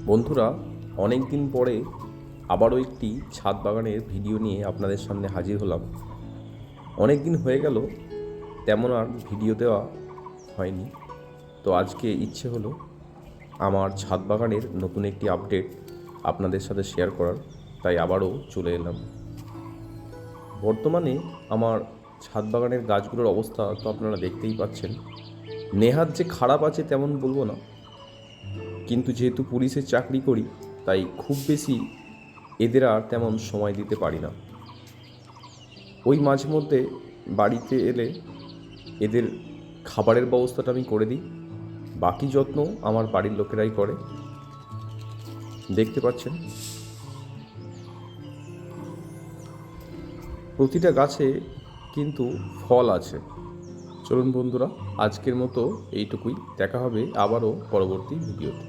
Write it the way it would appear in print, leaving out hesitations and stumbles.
বন্ধুরা, অনেক দিন পরে আবারও একটি ছাদ বাগানের ভিডিও নিয়ে আপনাদের সামনে হাজির হলাম। অনেক দিন হয়ে গেল তেমন আর ভিডিও দেওয়া হয়নি, তো আজকে ইচ্ছে হলো আমার ছাদ বাগানের নতুন একটি আপডেট আপনাদের সাথে শেয়ার করার, তাই আবারও চলে এলাম। বর্তমানে আমার ছাদ বাগানের গাছগুলোর অবস্থা তো আপনারা দেখতেই পাচ্ছেন। নেহাত যে খারাপ আছে তেমন বলবো না, কিন্তু যেহেতু পুলিশের চাকরি করি তাই খুব বেশি এদের আর তেমন সময় দিতে পারি না। ওই মাঝে মধ্যে বাড়িতে এলে এদের খাবারের ব্যবস্থাটা আমি করে দিই, বাকি যত্ন আমার বাড়ির লোকেরাই করে। দেখতে পাচ্ছেন প্রতিটা গাছে কিন্তু ফল আছে। চলুন বন্ধুরা, আজকের মতো এইটুকুই। দেখা হবে আবারও পরবর্তী ভিডিওতে।